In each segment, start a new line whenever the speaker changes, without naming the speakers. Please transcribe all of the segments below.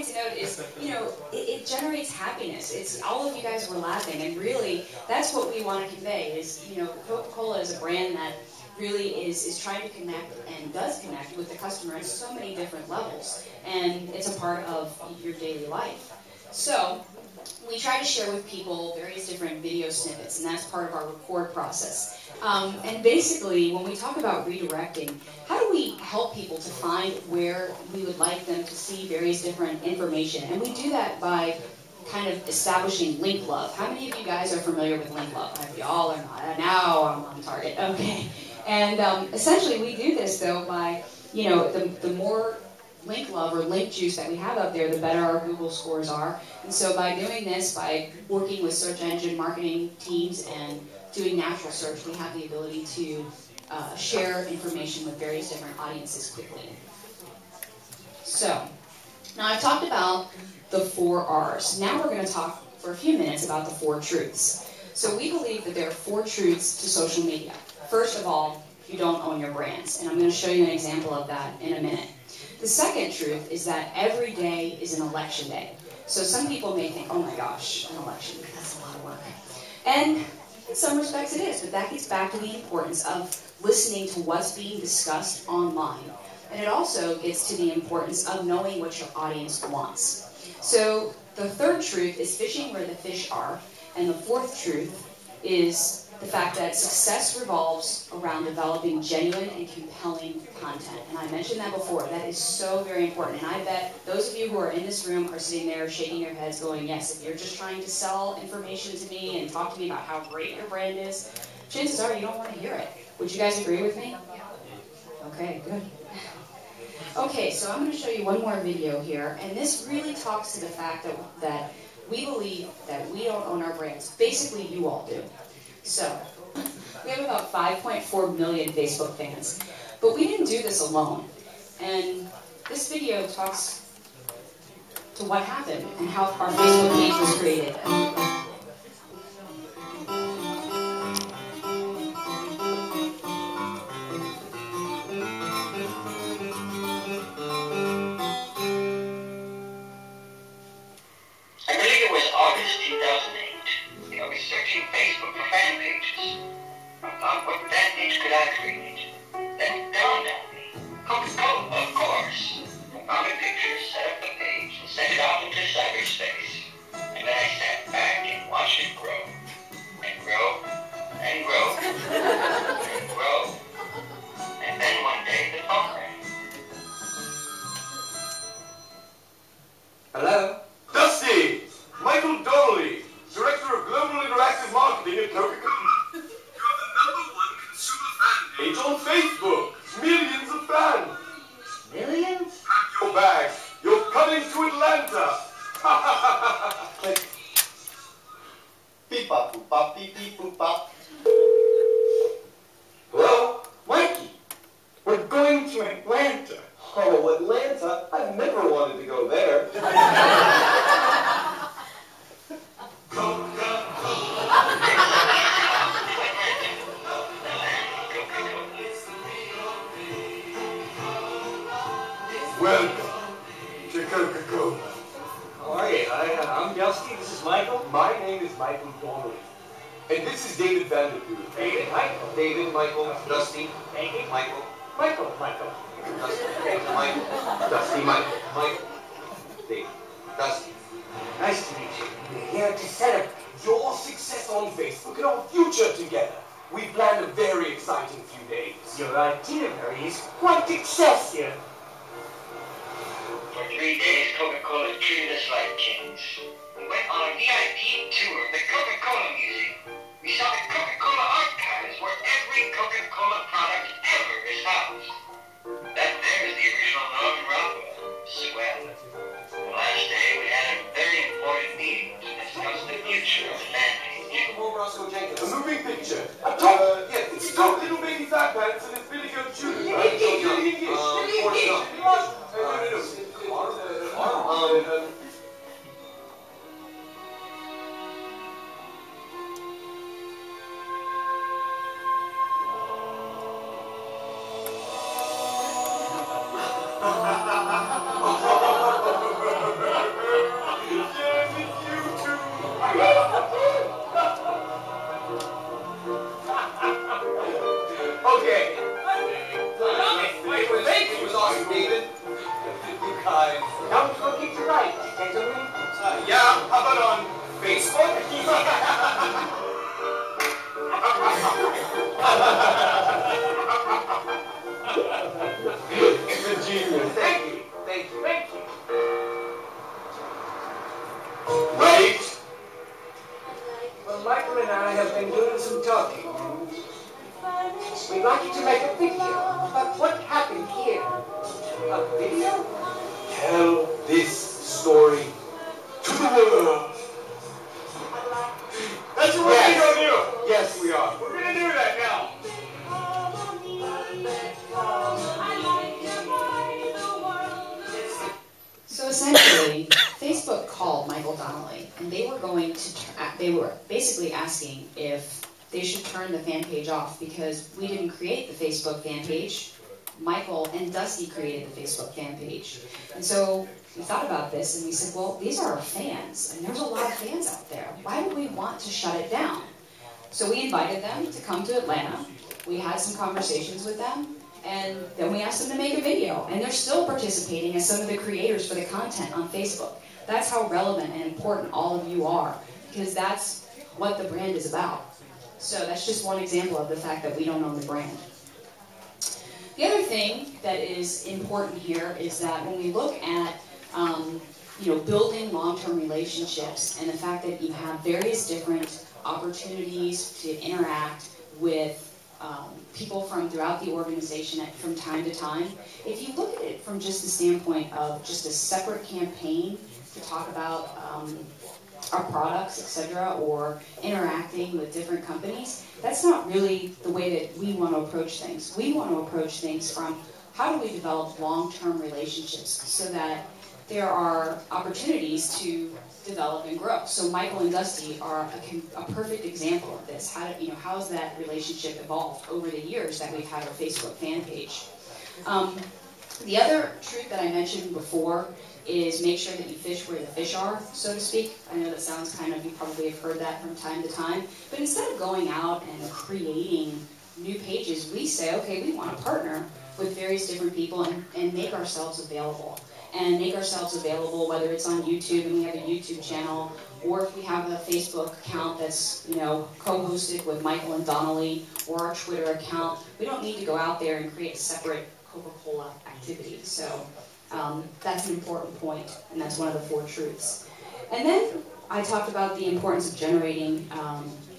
point to note is, you know, it generates happiness. It's all of you guys were laughing, and really, that's what we want to convey. Is, you know, Coca-Cola is a brand that really is trying to connect and does connect with the customer at so many different levels, and it's a part of your daily life. So we try to share with people various different video snippets, and that's part of our record process. And basically, when we talk about redirecting, how do we help people to find where we would like them to see various different information? And we do that by kind of establishing link love. How many of you guys are familiar with link love? Y'all are not. Now I'm on target. Okay. And essentially, we do this, though, by, you know, the more link love or link juice that we have out there, the better our Google scores are. And so by doing this, by working with search engine marketing teams and doing natural search, we have the ability to share information with various different audiences quickly. So, now I've talked about the 4 R's. Now we're going to talk for a few minutes about the 4 truths. So we believe that there are 4 truths to social media. First of all, you don't own your brands. And I'm going to show you an example of that in a minute. The second truth is that every day is an election day. So some people may think, oh my gosh, an election, that's a lot of work. And in some respects it is, but that gets back to the importance of listening to what's being discussed online. And it also gets to the importance of knowing what your audience wants. So the third truth is fishing where the fish are. And the fourth truth is the fact that success revolves around developing genuine and compelling content. And I mentioned that before. That is so very important. And I bet those of you who are in this room are sitting there shaking your heads going, yes, if you're just trying to sell information to me and talk to me about how great your brand is, chances are you don't want to hear it. Would you guys agree with me? Okay, good. Okay, so I'm going to show you one more video here. And this really talks to the fact that we believe that we don't own our brands. Basically, you all do. So, we have about 5.4 million Facebook fans, but we didn't do this alone. And this video talks to what happened and how our Facebook page was created.
I believe it was August 2008. I was searching Facebook for fan pages. I thought, what fan page could I create? Then it dawned on me. Coca-Cola, of course. I found a picture, set up the page, and sent it out into cyberspace. And then I sat back and watched it grow. And grow. And grow. And grow. And then one day the phone rang.
Hello?
Dusty! Michael Donnelly, Director of Global Interactive Marketing at Coca-Cola. You're the #1 consumer fan page on Facebook. Millions of fans.
Millions?
Pack your bags. You're coming to Atlanta.
Click. Beep bop boop bop beep beep boop bop.
Hello?
Mikey, we're going to Atlanta.
Oh, Atlanta? I've never wanted to go there. Welcome to Coca-Cola.
How are you? I'm Dusty. This is Michael.
My name is Michael Donnelly. And this is David Vanderpool.
David, Michael.
David, Michael, Dusty,
David,
Michael,
Michael.
Dusty, Michael, Dusty, Michael, Michael, David, Dusty.
Nice to meet you.
We're here to celebrate your success on Facebook and our future together. We've planned a very exciting few days.
Your itinerary is quite excessive.
For 3 days, Coca-Cola treated us like kings. We went on a VIP tour of the Coca-Cola Museum. We saw the Coca-Cola archives where every Coca-Cola product ever is housed. That there is the original Norman Rockwell. Swell. The last day, we had a very important meeting to discuss the future of the fan page.
A moving picture. A yes, it's got little baby fat pants and it's Billy Goat Jr. life.
Don't forget to write, gentlemen.
Yeah, how about on Facebook? The genius.
Thank you, thank you, thank you.
Wait!
Well, Michael and I have been doing some talking. We'd like you to make a video about what happened here. A video?
Tell this story to the world. That's what we're going to do. Yes, we are. We're going to do that now.
So essentially, Facebook called Michael Donnelly, and they were basically asking if they should turn the fan page off because we didn't create the Facebook fan page. Michael and Dusty created the Facebook fan page. And so we thought about this and we said, well, these are our fans, and there's a lot of fans out there. Why would we want to shut it down? So we invited them to come to Atlanta. We had some conversations with them, and then we asked them to make a video. And they're still participating as some of the creators for the content on Facebook. That's how relevant and important all of you are, because that's what the brand is about. So that's just one example of the fact that we don't own the brand. The other thing that is important here is that when we look at building long-term relationships and the fact that you have various different opportunities to interact with people from throughout the organization from time to time, if you look at it from just the standpoint of just a separate campaign to talk about our products, etc., or interacting with different companies, that's not really the way that we want to approach things. We want to approach things from how do we develop long-term relationships so that there are opportunities to develop and grow. So Michael and Dusty are a perfect example of this. How has that relationship evolved over the years that we've had our Facebook fan page? The other truth that I mentioned before is make sure that you fish where the fish are, so to speak. I know that sounds you probably have heard that from time to time, but instead of going out and creating new pages, we say, okay, we want to partner with various different people and make ourselves available. And make ourselves available, whether it's on YouTube and we have a YouTube channel, or if we have a Facebook account that's co-hosted with Michael and Donnelly, or our Twitter account. We don't need to go out there and create a separate Coca-cola activity. So that's an important point, and that's one of the 4 truths. And then I talked about the importance of generating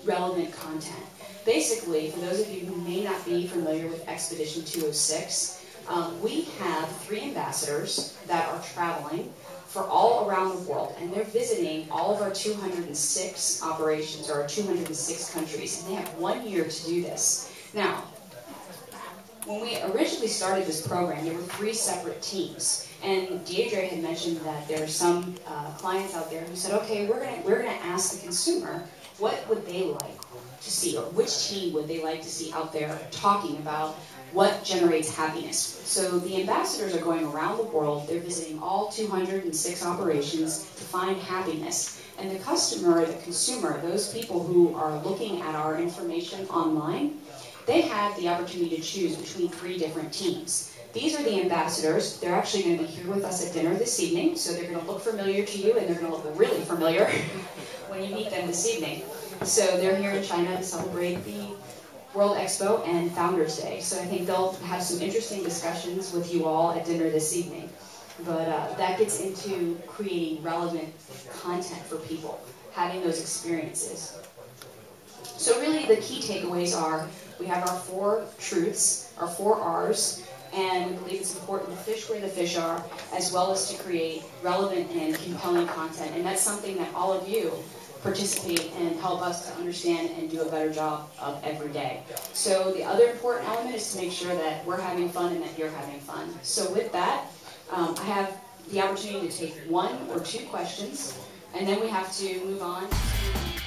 relevant content. Basically, for those of you who may not be familiar with Expedition 206, we have 3 ambassadors that are traveling for all around the world, and they're visiting all of our 206 operations, or our 206 countries, and they have 1 year to do this. Now, when we originally started this program, there were 3 separate teams, and Deirdre had mentioned that there are some clients out there who said, okay, we're gonna ask the consumer what would they like to see, or which team would they like to see out there talking about what generates happiness. So the ambassadors are going around the world, they're visiting all 206 operations to find happiness. And the customer, the consumer, those people who are looking at our information online, they have the opportunity to choose between 3 different teams. These are the ambassadors. They're actually going to be here with us at dinner this evening, so they're going to look familiar to you, and they're going to look really familiar when you meet them this evening. So they're here in China to celebrate the World Expo and Founders Day. So I think they'll have some interesting discussions with you all at dinner this evening. But that gets into creating relevant content for people, having those experiences. So really the key takeaways are, we have our 4 truths, our 4 R's, and we believe it's important to fish where the fish are, as well as to create relevant and compelling content. And that's something that all of you participate and help us to understand and do a better job of every day. So the other important element is to make sure that we're having fun and that you're having fun. So with that, I have the opportunity to take 1 or 2 questions, and then we have to move on to